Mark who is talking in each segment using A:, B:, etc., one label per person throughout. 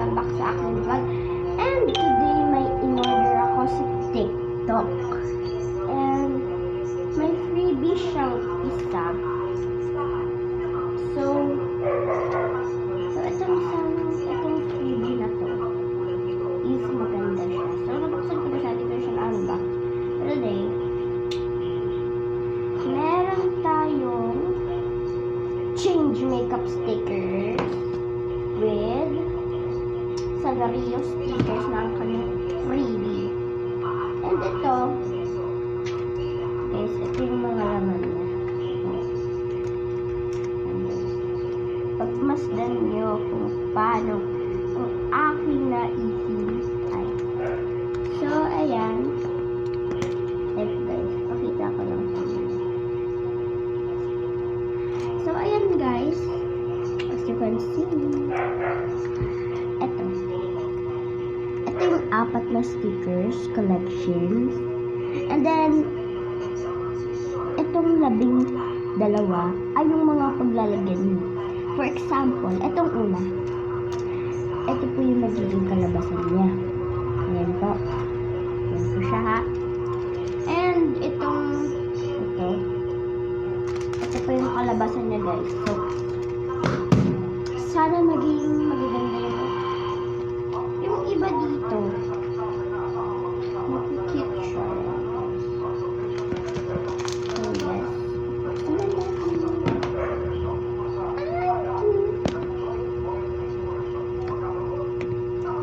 A: welcome back sa aking vlog. And today may in-order ako sa TikTok. And may freebie siyang isa. So itong freebie na to is maganda siya. So nabuksan ko na siya, dito siya na-unbox. Pero today, meron tayong change makeup stickers with Sagario stickers na ang kanyang freebie. And ito, guys, ito yung mga laman niya. Pagmasdan nyo kung paano ang aking naisipay. So, ayan. Ito guys, pakita ko lang sa inyo. So, ayan guys. As you can see, ito yung 4 na stickers, collections. And then, itong 12 ay yung mga paglalagyan mo. For example, itong una. Ito po yung magiging kalabasan niya. Ayan po. Ayan po siya ha. And ito po yung kalabasan niya guys. So, sana maging magaganda yun. Yung iba dito, makikita siya. So, yes.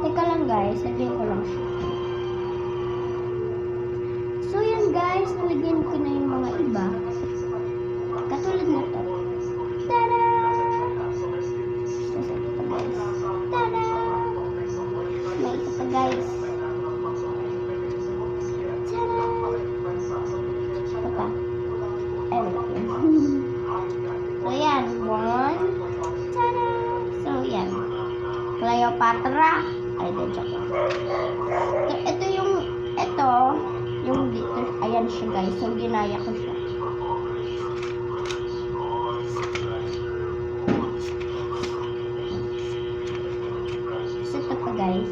A: Teka lang guys, lagyan ko lang siya. So, yan guys, nalagyan ko na yung mga iba. Katulad na to. Tada! Tada! May isa pa guys. Tada! Ito pa. Ay, wala yun. So, yan. 1. Tada! So, yan. Cleopatra. Ay, joke lang. Ito yung dito. Ayan siya guys. So, ginaya ko siya. Ito pa guys.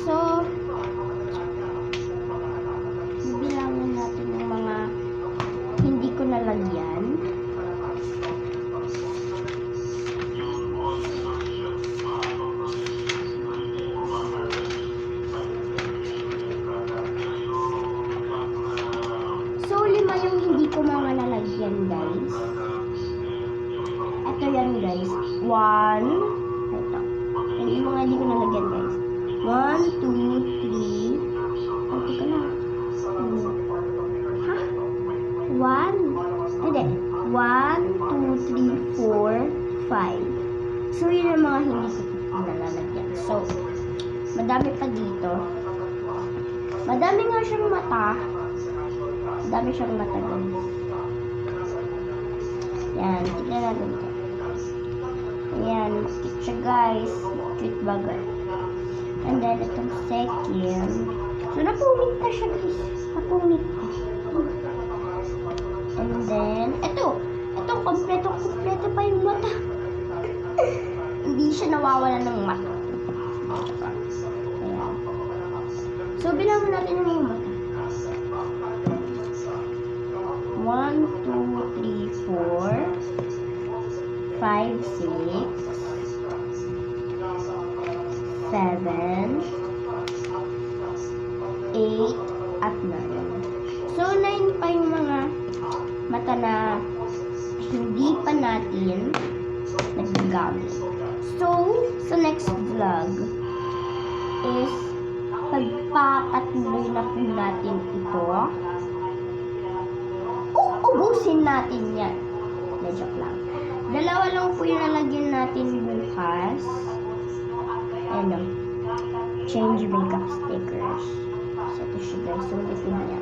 A: So, bibilangin natin yung mga hindi ko nalagyan. So, 5 yung hindi ko mga nalagyan guys. Ito yan guys. 1. Ito. Yan yung mga hindi ko nalagyan guys. 1, 2, 3. Ito ka na. Ha? 1. Hindi. 1, 2, 3, 4, 5. So, yun ang mga hindi ko nalalagyan. So, madami pa dito. Madami nga siyang mata. Madami siyang mata guys. Yan. Tignan natin ito. Ayan, cute siya guys. Cute bagay. And then, itong second. So, napungit na siya guys. Napungit na. And then, itong kompleto pa yung mata. Hindi siya nawawala ng mata. Ayan. So, bilangan natin yung mga mata. 1, 2, 3, 4, 5, 6, 7, 8, at 9. So, 9 pa yung mga mata na hindi pa natin nagagamit. So, sa next vlog is pagpapatuloy na po natin ito. Ubusin natin yan. Joke lang. 2 lang po yung lalagyan natin bukas. Ano? Change makeup stickers. So, ito siya guys. So, ito niya.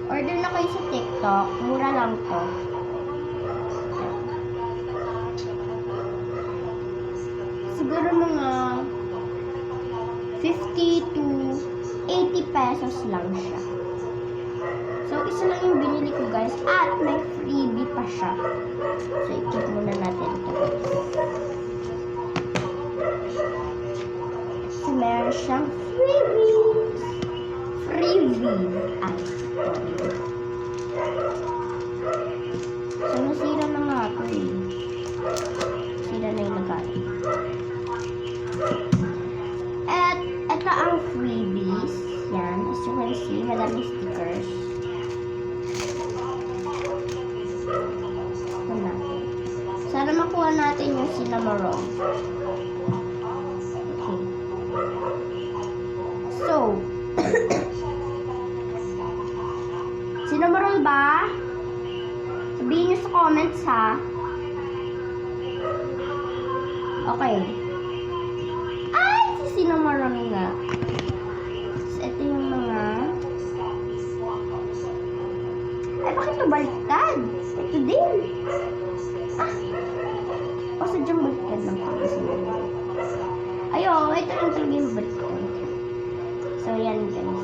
A: Order na kayo sa TikTok. Mura lang to. Siguro mga 50 to 80 pesos lang siya. So, isa lang yung binili ko guys. At may freebie pa siya. So, i-keep muna natin ito guys. So, meron siyang freebie. Ay, sorry. So, nasira na nga ito eh. Nasira na yung lagay. At, ito ang freebies. Yan. As you can see, madaming stickers. Ito natin. Sana makuha natin yung cinnamon. Okay. So, cinnamon ba? Sabihin nyo sa comments ha. Okay. Ay, si cinnamon nga. So, ito yung mga... Ay, bakit ito baliktad? Ito din. Ah. O, sadyang baliktad lang ito. Ayo, ito lang talaga yung baliktad. So, yan guys.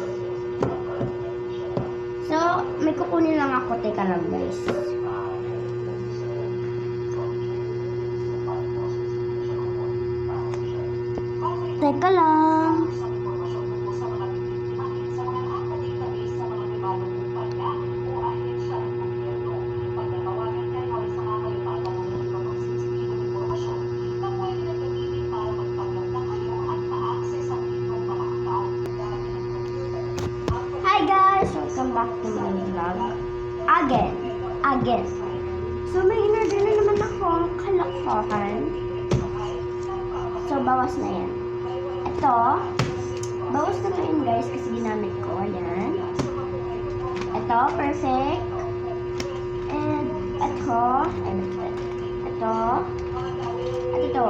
A: So, may kukunin lang ako. Teka lang guys. Teka lang. Hi guys! Welcome back to my vlog. Again. So, may in-order na naman akong kalokohan. So, bawas na yan. Ito, bawas na yun guys kasi ginamit ko. Ayan. Ito, perfect. And, ito. Ito. At ito.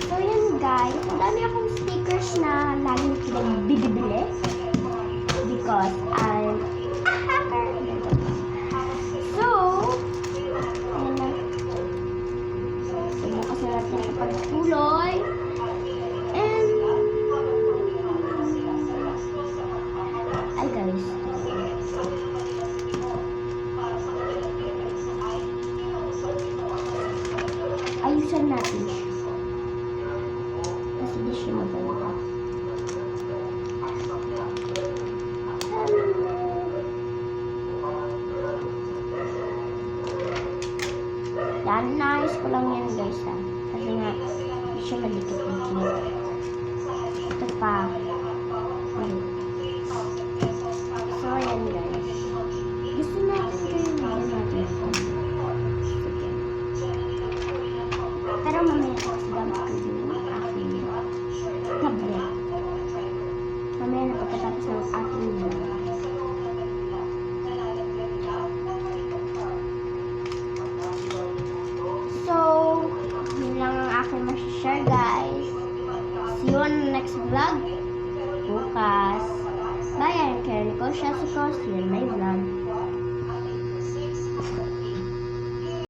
A: So, yan guys. Ang dami akong stickers na laging bibili. Because I'm a hacker. So, ayan na. Bukas na natin ang pagtuloy. And, ay guys. Ayusan natin siya. Kasi di siya maganda. Yan, naayos ko lang yan guys ha. Kasi nga, hindi siya madikit-dikit. Ito pa. So, yan guys. Gusto natin kayo natin ito. Pero mamaya ko gamit ko yung aking tablet. Mamaya na pagkatapos ng aking vlog. Share guys. See you on the next vlog. Bukas. Bye, I'm Karen Nicole Shasuko. See you in my vlog.